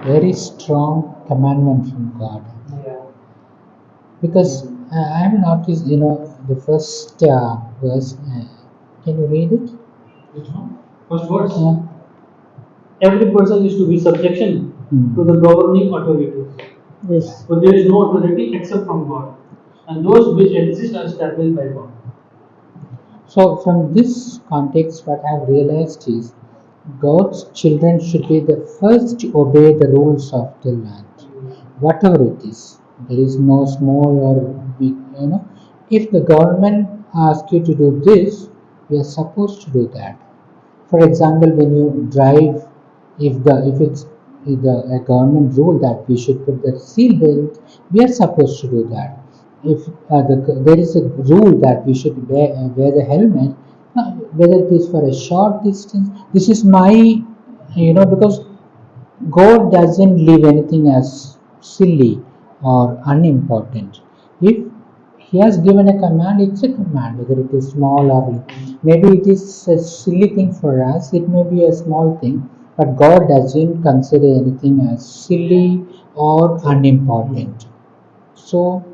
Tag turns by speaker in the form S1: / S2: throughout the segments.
S1: very strong commandment from God.
S2: Yeah.
S1: Because I have noticed, the first verse. Can you read it?
S2: Which one? First verse.
S1: Uh,
S2: Every person is to be subjection to the governing authorities.
S1: yes.
S2: For there is no authority except from God, and those which exist are established by God.
S1: So, from this context, what I have realized is God's children should be the first to obey the rules of the land, whatever it is. There is no small or big, If the government asks you to do this, you are supposed to do that. For example, when you drive, if it's a government rule that we should put the seat belt, we are supposed to do that. If there is a rule that we should wear the helmet, whether it is for a short distance, this is my, because God doesn't leave anything as silly or unimportant. If He has given a command, it's a command, whether it is small or maybe it is a silly thing for us, it may be a small thing, but God doesn't consider anything as silly or unimportant. So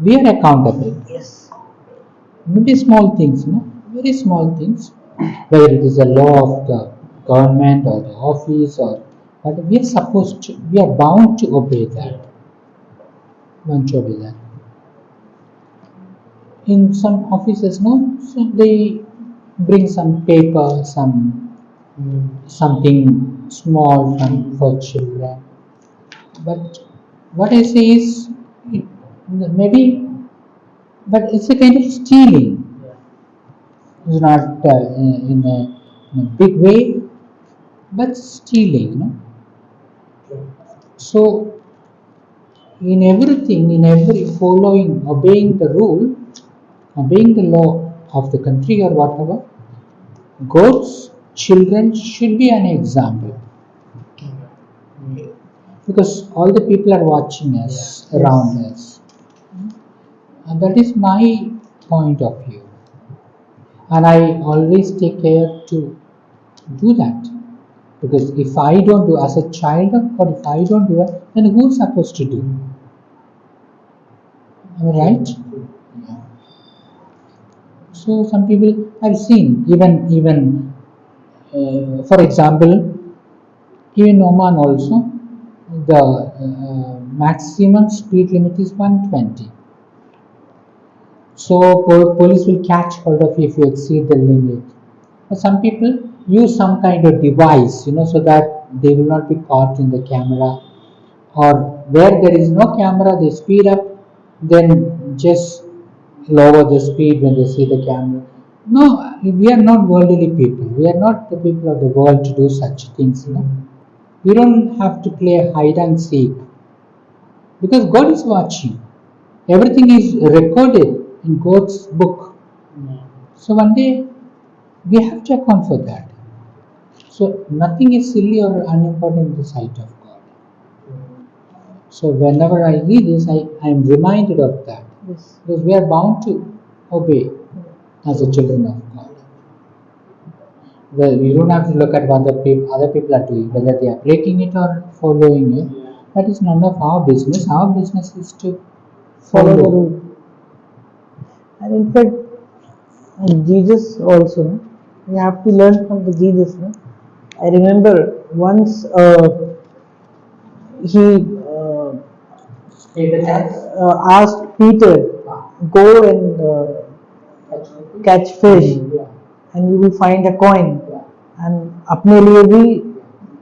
S1: we are accountable.
S2: Yes.
S1: Maybe small things, very small things, whether it is a law of the government or the office or but we are bound to obey that. Bound to obey that. In some offices, no, so they bring some paper, something small for children. But what I say is, maybe, but it's a kind of stealing. It's not in a big way, but stealing. So in everything, in every following, obeying the rule, obeying the law of the country or whatever, God's children should be an example because all the people are watching us around us. And that is my point of view. And I always take care to do that. Because if I don't do as a child of God, if I don't do it, then who's supposed to do? Am I right? Yeah. So some people I've seen for example, even Oman also the maximum speed limit is 120. So police will catch hold of you if you exceed the limit. But some people use some kind of device, so that they will not be caught in the camera. Or where there is no camera, they speed up, then just lower the speed when they see the camera. No, we are not worldly people. We are not the people of the world to do such things. We don't have to play hide and seek because God is watching. Everything is recorded in God's book. So one day we have to account for that. So nothing is silly or unimportant in the sight of God. So whenever I read this, I am reminded of that. Yes. Because we are bound to obey as a children of God. Well, you don't have to look at what other people are doing, whether they are breaking it or following it. That is none of our business. Our business is to follow the rule.
S3: And in fact, Jesus also, no? We have to learn from the Jesus. No? I remember once he asked Peter, go and catch fish and you will find a coin and अपने लिए भी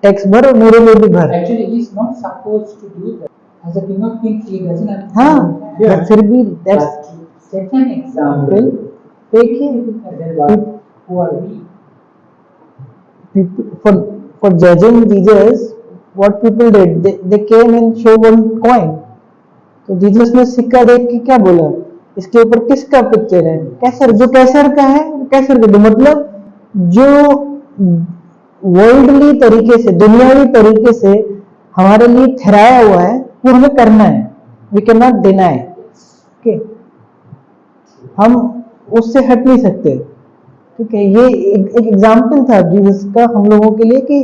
S3: tax भर और मेरे लिए भी भर.
S1: Actually, he is not supposed to do that. As a king of kings, he doesn't have to.
S3: हाँ, but फिर भी that's
S1: set an example.
S3: देखिए
S1: Who are we?
S3: for judging Jesus, what people did, they came and showed one coin. तो Jesus ने सिक्का देख के क्या बोला, इसके ऊपर किसका पिक्चर है? कैसर. जो कैसर का है कैसर का दो. मतलब जो वर्ल्डली तरीके से, दुनियावी तरीके से हमारे लिए ठहराया हुआ है वो हमें करना है. We can not deny. Okay, हम उससे हट नहीं सकते. ठीक है, ये एक एग्जाम्पल था जीसस का हम लोगों के लिए कि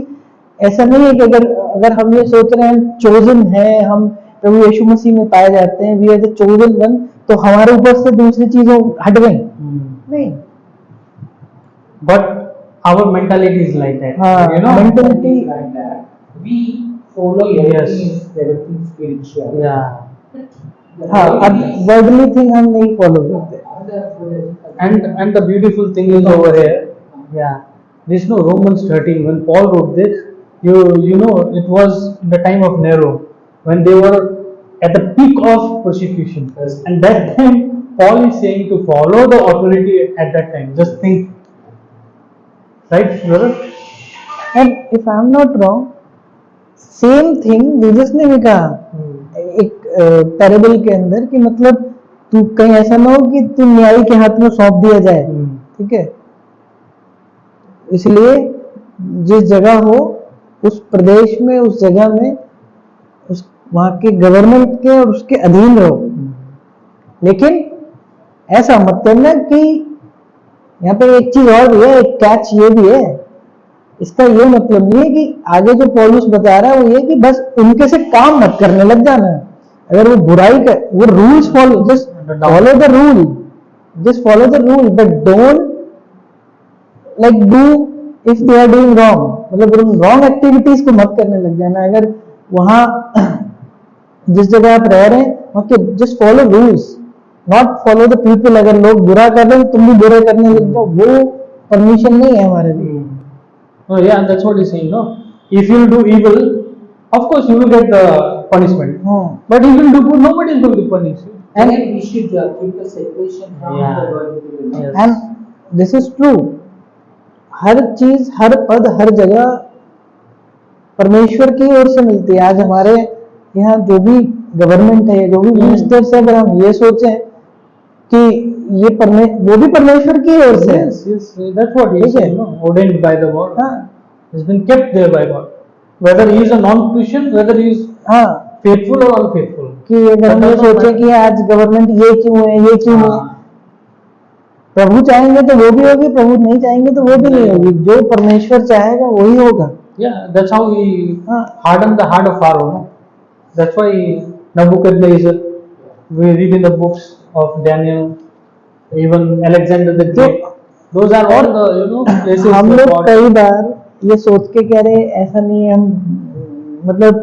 S3: ऐसा नहीं है कि अगर अगर हम ये सोच रहे हैं चोजन है, हम प्रभु यीशु मसीह में पाए जाते हैं, we are the chosen one, तो हमारे ऊपर से दूसरी चीजों हट गई नहीं।
S2: But our mentality is like that.
S3: हाँ,
S2: You know?
S3: mentality
S1: like that. We follow
S2: Yes.
S1: everything spiritual.
S2: Yeah.
S3: हाँ, अब वर्डली थिंग हम नहीं फॉलो करते।
S2: And the beautiful thing is over here. Yeah. This no Romans 13. When Paul wrote this, you know it was in the time of Nero when they were at the peak of persecution. And that time Paul is saying to follow the authority at that time. Just think. Right, brother?
S3: And if I am not wrong, same thing Jesus ने भी कहा एक parable के अंदर कि मतलब तू कहीं ऐसा ना हो कि तू न्यायी के हाथ में सौंप दिया जाए, ठीक है। इसलिए जिस जगह हो उस प्रदेश में, उस जगह में, उस वहां के गवर्नमेंट के और उसके अधीन रहो। लेकिन ऐसा मत करना कि यहाँ पे एक चीज और भी है, एक कैच ये भी है, इसका ये मतलब नहीं है कि आगे जो पौलुस बता रहा है वो ये कि बस उनके से काम मत करने लग जाना। अगर वो बुराई कर, वो rules follow, just follow the rule, just follow the rule, but don't like do if they are doing wrong, मतलब रॉन्ग एक्टिविटीज को मत करने लग जाना। अगर वहां जिस जगह आप रह रहे हैं वहां के just follow rules, not follow the people. अगर लोग बुरा कर रहे हैं तुम भी बुरा करने लग जाओ, वो परमिशन नहीं है हमारे लिए।
S2: Oh yeah, that's what he's saying. No, if you do evil, of course you will get the punishment. But if you do good, nobody is going to punish you.
S1: And we should keep the separation from
S2: Yeah.
S1: the world.
S2: Yes.
S3: And this is true, हर चीज, हर पद, हर जगह परमेश्वर की ओर से मिलती है। आज हमारे यहाँ जो भी गवर्नमेंट है, जो भी मिनिस्टर्स है, अगर हम ये सोचें कि ये वो भी परमेश्वर की ओर से है।
S2: Yes, yes, that's what he is saying. No, ordained by the Lord.
S3: हाँ
S2: He's been kept there by God. Whether he is a non-Christian, whether he is
S3: हाँ,
S2: faithful or unfaithful.
S3: कि अगर हम ये सोचे कि आज गवर्नमेंट ये क्यों है, ये क्यों है, प्रभु चाहेंगे तो वो भी होगी, प्रभु नहीं चाहेंगे तो वो भी नहीं होगी। जो परमेश्वर चाहेगा वही होगा।
S2: Yeah, that's how he
S3: हाँ।
S2: hardened the heart of Pharaoh. No? That's why Nebuchadnezzar, we read in the books of Daniel, even Alexander the Great. Those are all the places
S3: हम
S2: where
S3: लोग
S2: God.
S3: कई बार ये सोच के कह रहे ऐसा नहीं है, हम मतलब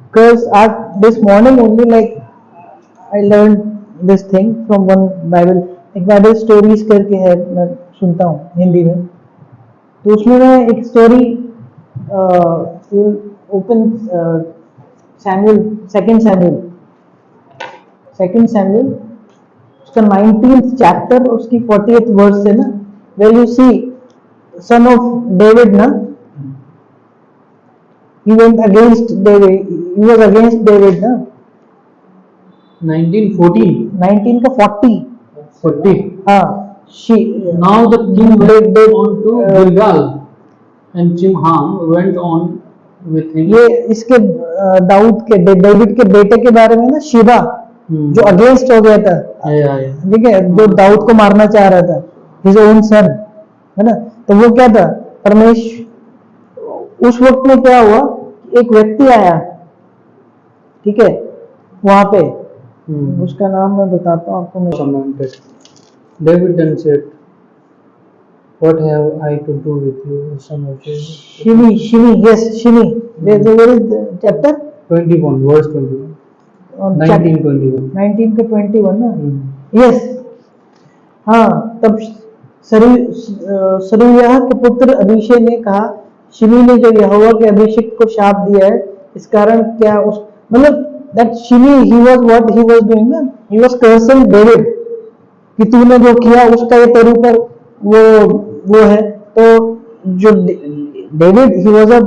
S3: because this morning only like I learned this thing from one Bible, एक बाइबल स्टोरीज करके है, मैं सुनता हूँ हिंदी में। तो उसमें मैं एक story open Samuel, second Samuel उसका 19th चैप्टर, उसकी 40th वर्स है ना, where you see son of David ना, he went against David, he was against David ना,
S2: 1914.
S3: 19 का 40, हाँ,
S2: Now the king went on to Gilgal, and Chimham went on with him.
S3: ये इसके दाऊद के, डेविड के बेटे के बारे में ना, शिबा जो अगेंस्ट हो गया था,
S2: Yeah.
S3: ठीक है, जो दाऊद को मारना चाह रहा था, हिज ओन सन, है ना। तो वो क्या था, उस वक्त में क्या हुआ, एक व्यक्ति आया, ठीक है, वहां पे उसका नाम मैं बताता हूँ आपको।
S2: Commanded. David then said, "What have I to do with you, son of David?"
S3: Shimei, yes, Shimei, where is the chapter?
S2: 21, verse 21. 1921.
S3: 19 के 21 ना, यस, हाँ। तब सरूयाह के पुत्र अभिषेक ने कहा, शिमी ने जो यहोवा के अभिषेक को शाप दिया है, इस कारण क्या उस, मतलब that Shimei, he was what he was doing ना, ही वाज कर्सिंग डेविड कि तूने जो किया उसका ये तेरे ऊपर वो है। तो जो David, he was a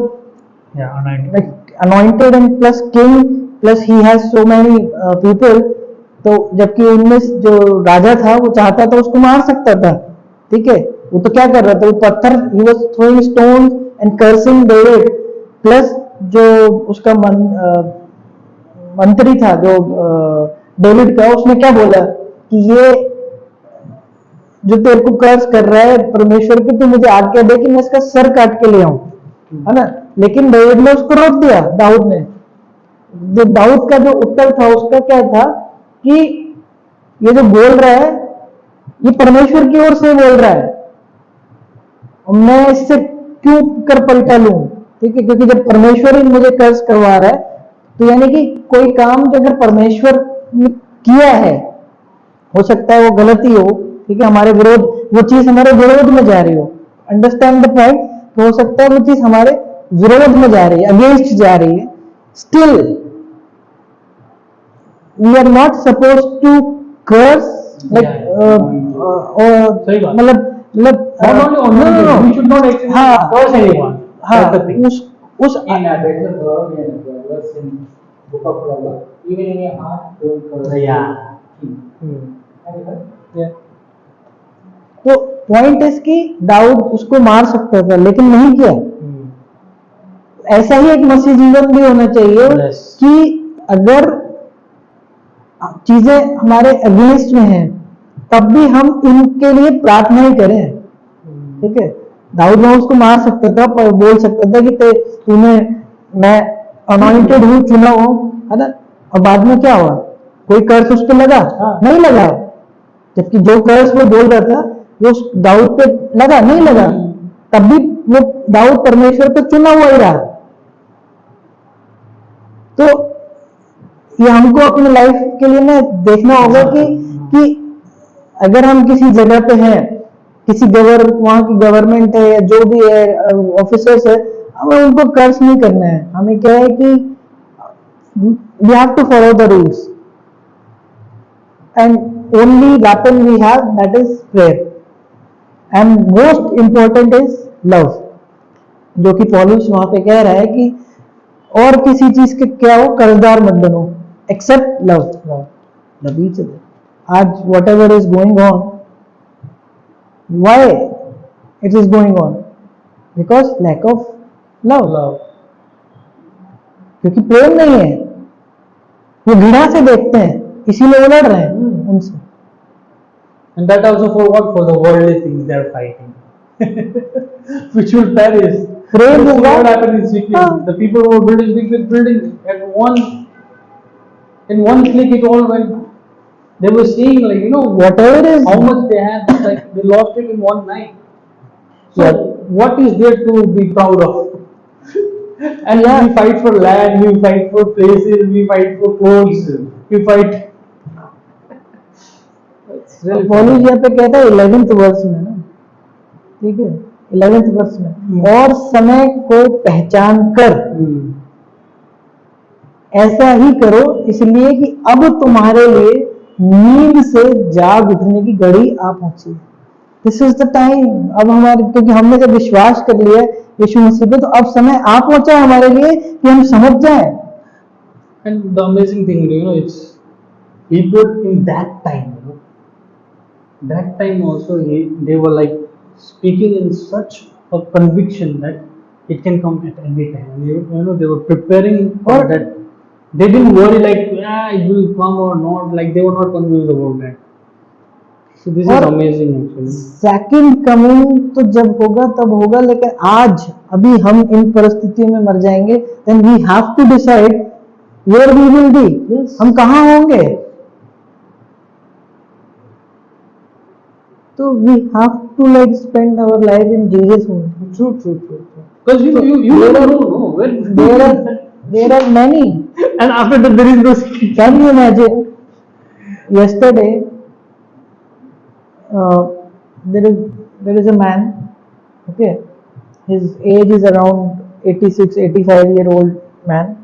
S2: Yeah, anointed.
S3: like anointed and plus king plus he has so many people, तो जबकि उनमें जो राजा था वो चाहता था उसको मार सकता था, ठीक है। वो तो क्या कर रहा था, वो पत्थर, he was throwing stones and cursing David, plus जो उसका मंत्री था जो डेविड का, उसने क्या बोला कि ये जो तेरे को कर्स कर रहा है परमेश्वर की, तो मुझे आज्ञा दे कि मैं इसका सर काट के ले आऊं, है ना। लेकिन डेविड ने उसको रोक दिया, दाऊद ने। जो दाऊद का जो उत्तर था उसका क्या था कि ये जो बोल रहा है ये परमेश्वर की ओर से बोल रहा है, और मैं इससे क्यों कर पलटा लूं, ठीक है, क्योंकि जब परमेश्वर ही मुझे कर्ज करवा रहा है, तो यानी कि कोई काम जो अगर परमेश्वर ने किया है, हो सकता है वो गलती हो, ठीक है, हमारे विरोध, वो चीज हमारे विरोध में जा रही हो, अंडरस्टैंड द पॉइंट, तो हो सकता है वो चीज हमारे विरोध में जा रही है, अगेंस्ट जा रही है, still we are not suppose to curse,
S2: सही बात।
S3: मतलब
S2: Not only on one thing, we should not actually curse anyone. That's the thing.
S3: उस
S1: In there is a verb in the verse in book of Proverbs. Even in your heart, don't curse.
S2: Yeah.
S1: Have you heard?
S2: Yeah.
S3: तो point is कि दाऊद उसको मार सकता था लेकिन नहीं किया। ऐसा ही एक मसीह जीवन भी होना चाहिए
S2: Yes.
S3: कि अगर चीजें हमारे अगेंस्ट में हैं तब भी हम इनके लिए प्रार्थना ही करें, ठीक है। दाऊद ने उसको मार सकता था, पर बोल सकता था कि तूने, मैं अनॉइंटेड हूँ, चुना हूँ, है ना, और बाद में क्या हुआ, कोई कर्ज उस पर लगा?
S2: हाँ।
S3: नहीं लगा। जबकि जो कर्ज वो बोल रहा था वो दाऊद पे लगा? नहीं लगा। तब भी वो दाऊद परमेश्वर पे चुना हुआ ही रहा। तो ये हमको अपने लाइफ के लिए ना देखना होगा कि अगर हम किसी जगह पे हैं, किसी वहाँ की गवर्नमेंट है या जो भी है, ऑफिसर्स है, हमें उनको कर्ज नहीं करना है। हमें क्या है कि we have to follow the rules and only weapon we have that is prayer and most important is love, जो कि पॉलुस वहां पे कह रहा है कि और किसी चीज के क्या हो, कर्जदार मत बनो, except love, love each other. आज whatever is going on, why it is going on? Because lack of love. क्योंकि प्रेम नहीं है, वो घृणा से देखते हैं, इसीलिए वो लड़ रहे हैं उनसे।
S2: And that also for what? For the worldly things they are fighting, which will perish.
S3: Prem
S2: So
S3: होगा,
S2: what happened in Sikkim?
S3: हाँ।
S2: The people who were building big building in one click it all went. They were saying like, you know,
S3: whatever is
S2: how much they had, like they lost it in one night. So
S3: Yeah.
S2: what is there to be proud of? And
S3: Yeah.
S2: we fight for land, we fight for places, we fight for clothes, we fight. It's really
S3: पॉलुस यहाँ पे कहता है 11th वर्ष में ना, ठीक है, 11th वर्ष में, और समय को पहचान कर ऐसा ही करो, इसलिए कि अब तुम्हारे लिए नींद से जाग उठने की घड़ी आ पहुंची। This is the time. अब हमारे, क्योंकि हमने जब विश्वास कर लिया यीशु मसीह पे, तो अब समय आ पहुंचा है हमारे लिए कि हम समझ जाएं।
S2: And the amazing thing, you know, it's people in that time, you know, that time also they were like speaking in such a conviction that it can come at any time. And you know, they were preparing for
S3: Or-
S2: that. They didn't worry like, yeah, it will come or not. Like they were not confused about that. So this is
S3: और-
S2: amazing actually.
S3: Second coming तो जब होगा तब होगा, लेकिन आज अभी हम इन परिस्थितियों में मर जाएंगे, then we have to decide where we will be.
S2: Yes.
S3: हम कहाँ होंगे? तो we have to like spend our life in Jesus only.
S2: True. Because you
S3: There
S2: never
S3: are-
S2: know when.
S3: there are many.
S2: And after that there is no secret.
S3: Can you imagine? Yesterday, there is a man. Okay, his age is around 86-85-year-old man.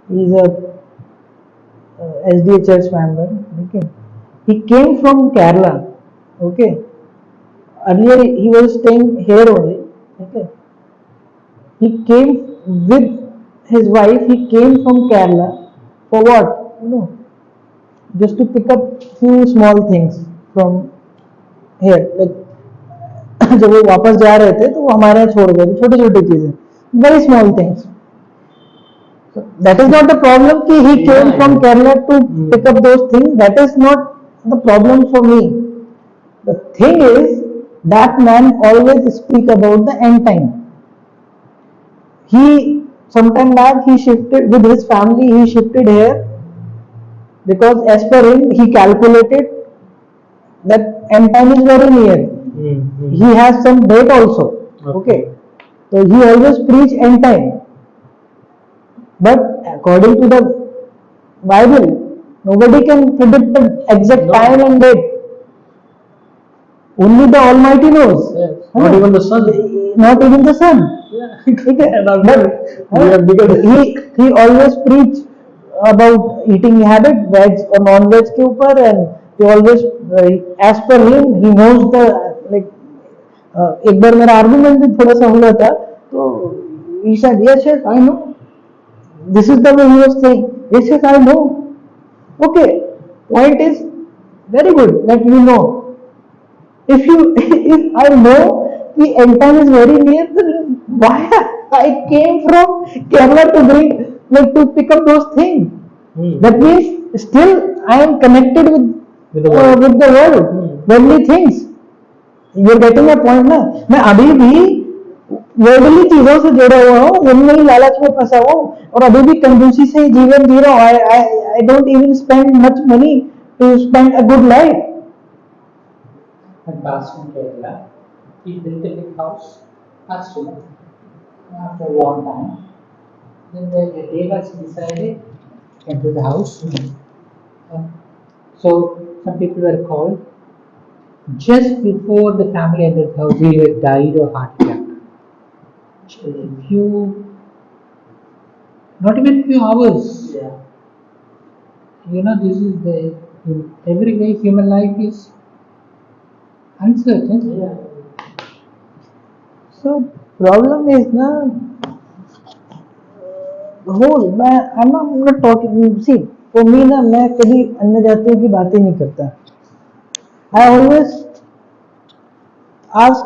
S3: He is a SDA church member. Okay, he came from Kerala. Okay, earlier he was staying here only. Okay, he came with his wife. He came from Kerala for what? You know, just to pick up few small things from here. Like जब वो वापस जा रहे थे तो वो हमारे यहाँ छोड़ गए थे, छोटी छोटी चीजें, very small things. So that is not the problem कि he came from Kerala to pick up those things. That is not the problem for me. The thing is that man always speak about the end time. he sometime back he shifted with his family, he shifted here because as per him he calculated that end time is very near. He has some date also. Okay, so he always preach end time, but according to the Bible, nobody can predict the exact time and date. Only the Almighty knows.
S2: Yes. Not even the sun.
S3: Not even the sun. Okay. But he always preach about eating habit, veg or non-veg के ऊपर, and he always as per him he knows the like एक बार मेरा argument भी थोड़ा सा हुआ था, तो he said yes I know, this is the way he was saying, yes I know. Okay, point is very good that you know. If I know the end time is very near, then why I came from Kerala to bring to pick up those things? That means still I am connected with the world, worldly things. You're getting my point ना? मैं अभी भी worldly चीजों से जुड़ा हुआ हूँ, उनमें ही लालच में फंसा हूँ, और अभी भी कंजूसी से जीवन जी रहा हूँ. I don't even spend much money to spend a good life.
S1: And past in Kerala, he built a big house, first, after a long time. Then the neighbors decided to enter the house. So some people were called. Just before the family entered the house, he had died of heart attack. Not even few hours. This is in every way human life is uncertain.
S3: So problem is na whole I'm not talking. See, for me ना मैं कभी अन्य जातियों की बातें नहीं करता. I always ask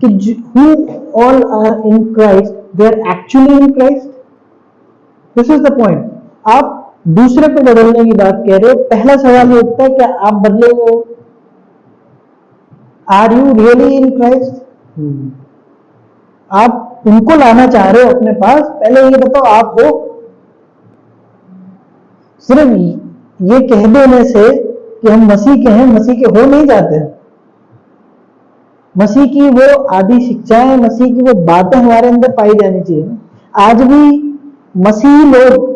S3: कि who all are in Christ, they are actually in Christ. This is the point. आप दूसरे को बदलने की बात कह रहे हो. पहला सवाल ये उठता है क्या आप बदले हुए हो? Are you really in Christ? आप उनको लाना चाह रहे हो अपने पास, पहले ये बताओ आप हो. सिर्फ ये कह देने से कि हम मसीह के हैं, मसीह के हो नहीं जाते. मसीह की वो आदि शिक्षाएं, मसीह की वो बातें हमारे अंदर पाई जानी चाहिए. आज भी मसीही लोग,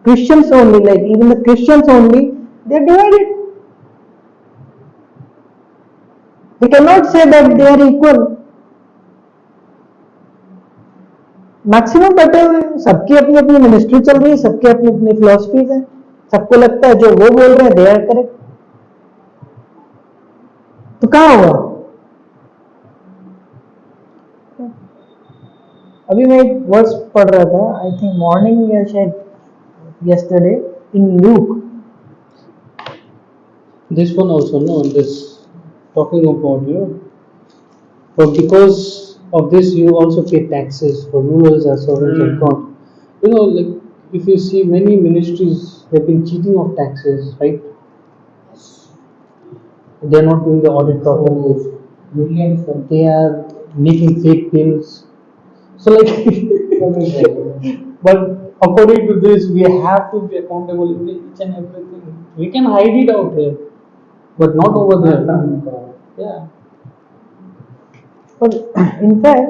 S3: Christians only, like even the Christians only, they are divided. We cannot say that they are equal. Maximum बैठे हुए हैं, सबकी अपनी अपनी मिनिस्ट्री चल रही है, सबके अपनी अपनी फिलोसफीज है, सबको लगता है जो वो बोल रहे हैं दे आर करेक्ट. तो कहाँ हुआ? अभी मैं एक वर्ड्स पढ़ रहा था, आई थिंक मॉर्निंग या शायद yesterday in Luke.
S2: This one also, no, this talking about but because of this you also pay taxes, for rulers are servants of God. Like if you see many ministries, they've been cheating of taxes, right? They're not doing the audit properly.
S1: Millions of
S2: They are making fake bills. So but according to this, we have to be accountable in each and everything. We can hide it out here, but not over there. Yeah.
S3: But in fact,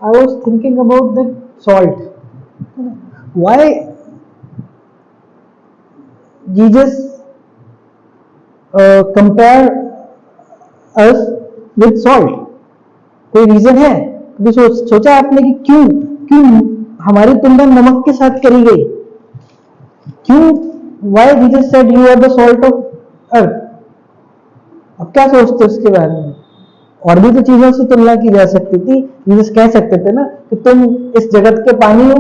S3: I was thinking about the salt. Why Jesus compare us with salt? कोई reason है? कभी सोचा आपने कि क्यों हमारी तुलना नमक के साथ करी गई? क्यों? Why Jesus said you are the salt of earth? अब क्या सोचते हो उसके बारे में? और भी तो चीजों से तुलना की जा सकती थी. जीसस कह सकते थे ना कि तुम इस जगत के पानी हो,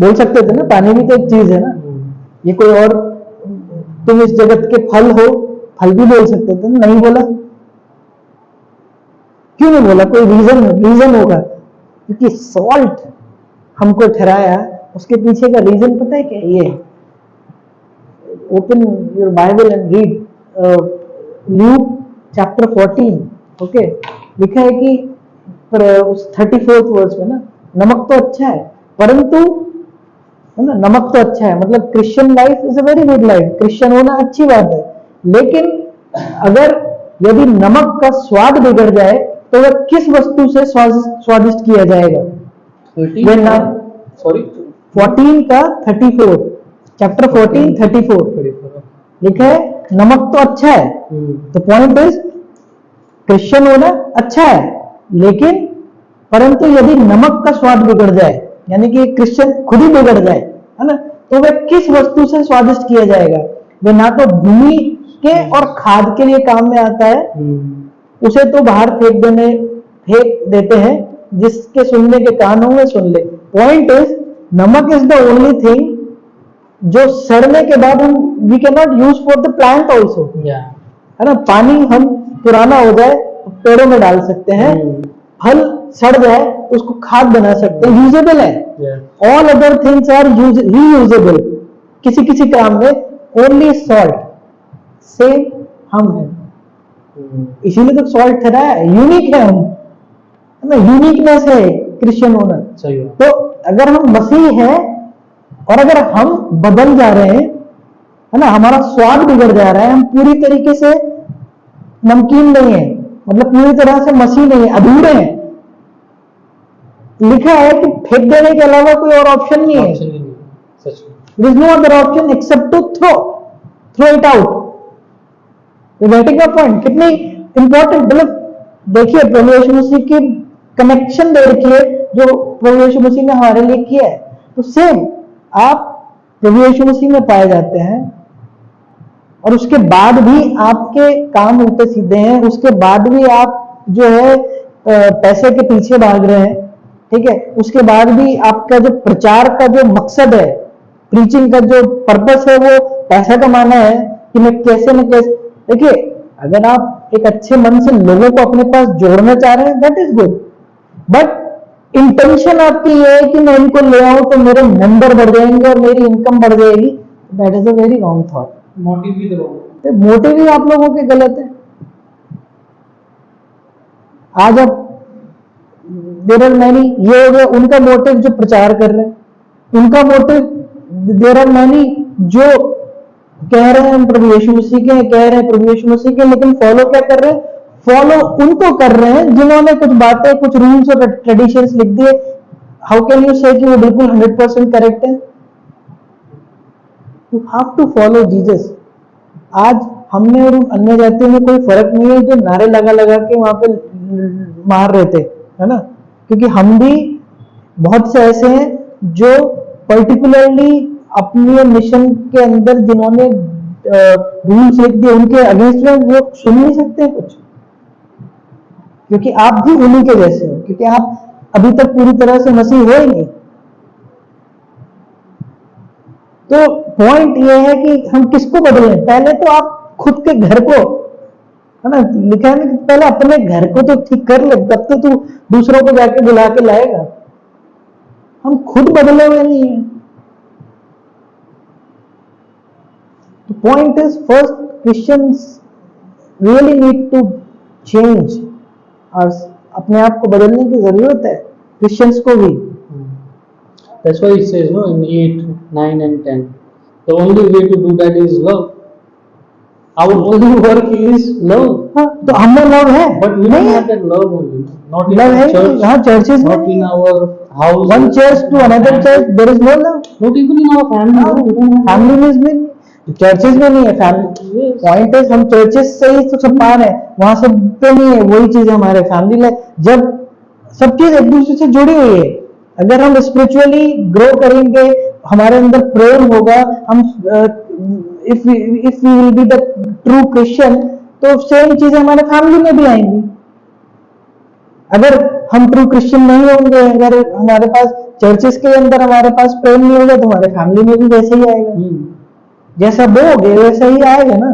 S3: बोल सकते थे ना, पानी भी तो एक चीज है ना. ये कोई और, तुम इस जगत के फल हो, फल भी बोल सकते थे ना, नहीं बोला. क्यों नहीं बोला? कोई रीजन होगा. क्योंकि सॉल्ट हमको ठहराया, उसके पीछे का रीजन पता है क्या? ये open your Bible and read Luke chapter 14. Okay, लिखा है कि उस 34th वर्स में ना, नमक तो अच्छा है परंतु, है ना, नमक तो अच्छा है, मतलब Christian life is a very good life, Christian होना अच्छी बात है, लेकिन अगर यदि नमक का स्वाद बिगड़ जाए तो वह किस वस्तु से स्वादिष्ट किया जाएगा?
S2: 13
S3: When I-
S2: सॉरी
S3: 14 का 34, चैप्टर 14 34 लिखा है नमक तो अच्छा है। तो पॉइंट इज क्रिश्चियन होना अच्छा है, लेकिन परंतु यदि नमक का स्वाद बिगड़ जाए, यानी कि क्रिश्चियन खुद ही बिगड़ जाए, है ना, तो वह किस वस्तु से स्वादिष्ट किया जाएगा? वह ना तो भूमि के और खाद के लिए काम में आता है, उसे तो बाहर फेंक देते हैं, जिसके सुनने के कान होंगे सुन ले। पॉइंट इज नमक इज द ओनली थिंग जो सड़ने के बाद हम we can not use for the plant also, है ना। पानी हम पुराना हो जाए तो पेड़ों में डाल सकते हैं, फल सड़ जाए तो उसको खाद बना सकते हैं, यूजेबल है। All other things are reusable, किसी किसी काम में, ओनली सॉल्ट सेम हम हैं, इसीलिए तो सॉल्ट ठहरा है, यूनिक है हम, है ना, यूनिकनेस है क्रिश्चियन होना।
S2: सही है।
S3: तो अगर हम मसीह हैं और अगर हम बदल जा रहे हैं, है ना, हमारा स्वाद बिगड़ जा रहा है, हम पूरी तरीके से नमकीन नहीं है, मतलब पूरी तरह से मसीह नहीं है, अधूरे हैं, लिखा है कि फेंक देने के अलावा कोई और ऑप्शन नहीं है,
S2: सच में
S3: there is no other option except to throw it out। you getting my point? कितनी इंपॉर्टेंट, मतलब देखिए प्रभु यीशु मसीह की कनेक्शन दे रखी है जो प्रभु यीशु मसीह ने हमारे लिए किया है। तो सेम आप प्रभु यीशु मसीह में पाए जाते हैं और उसके बाद भी आपके काम उल्टे सीधे हैं, उसके बाद भी आप जो है पैसे के पीछे भाग रहे हैं, ठीक है, उसके बाद भी आपका जो प्रचार का जो मकसद है, प्रीचिंग का जो पर्पस है वो पैसा कमाना है कि मैं कैसे न कैसे। देखिए अगर आप एक अच्छे मन से लोगों को अपने पास जोड़ना चाह रहे हैं that is good, but intention आपकी ये है कि मैं इनको ले आऊं तो मेरे मेंबर बढ़ जाएंगे और मेरी इनकम बढ़ जाएगी, that is a very wrong thought.
S2: Motive भी दो,
S3: तो मोटिव ही आप लोगों के गलत है। आज आप देर आर मैनी, ये हो गया उनका मोटिव जो प्रचार कर रहे हैं, उनका मोटिव देर आर मैनी जो कह रहे हैं हम प्रभु यीशु मसीह के, कह रहे हैं प्रभु यीशु मसीह के, लेकिन फॉलो क्या कर रहे हैं? फॉलो उनको कर रहे हैं जिन्होंने कुछ बातें, कुछ रूल्स और ट्रेडिशंस लिख दिए। हाउ कैन यू से कि वो बिल्कुल 100% करेक्ट है? You have to follow Jesus. आज हमने और अन्य जातियों में कोई फर्क नहीं है जो नारे लगा लगा के वहां पे मार रहे थे, है ना, क्योंकि हम भी बहुत से ऐसे हैं जो पर्टिकुलरली अपने मिशन के अंदर जिन्होंने रूल्स लिख दिए उनके अगेंस्ट में वो सुन नहीं सकते कुछ, क्योंकि आप भी उन्हीं के जैसे हो, क्योंकि आप अभी तक पूरी तरह से मसीह हो ही नहीं। तो पॉइंट ये है कि हम किसको बदलें? पहले तो आप खुद के घर को, है ना, लिखा है ना कि पहले अपने घर को तो ठीक कर ले, तब तो तू दूसरों को जाके बुला के लाएगा। हम खुद बदले हुए नहीं है। The point is first Christians really need to change, और अपने आप को बदलने की जरूरत है क्रिश्चियंस को भी।
S2: That's why it says no in 8, 9 and 10. The only way to do that is love. Our only work is love.
S3: हाँ, तो हमें लव है,
S2: But we don't
S3: नहीं
S2: have that love only. Not in
S3: love है
S2: our church.
S3: हाँ, churches में
S2: Not in our house.
S3: One church to another church there is no love.
S2: Not even in our family. No, we don't have love.
S3: Family में churches में नहीं है family.
S2: Yes.
S3: Point है हम churches से ही तो सब पा रहे हैं, वहां से पे नहीं है, वही चीज हमारे फैमिली में, जब सब चीज एक दूसरे से जुड़ी हुई है। अगर हम स्पिरिचुअली ग्रो करेंगे, हमारे अंदर प्रेम होगा, हम if we will be the true Christian, तो सेम चीजें हमारे फैमिली में भी आएंगी। अगर हम ट्रू क्रिश्चियन नहीं होंगे, अगर हमारे पास चर्चेस के अंदर हमारे पास प्रेम नहीं होगा, तो हमारे फैमिली में भी वैसे ही आएगा, जैसा बोगे वैसा ही आएगा ना।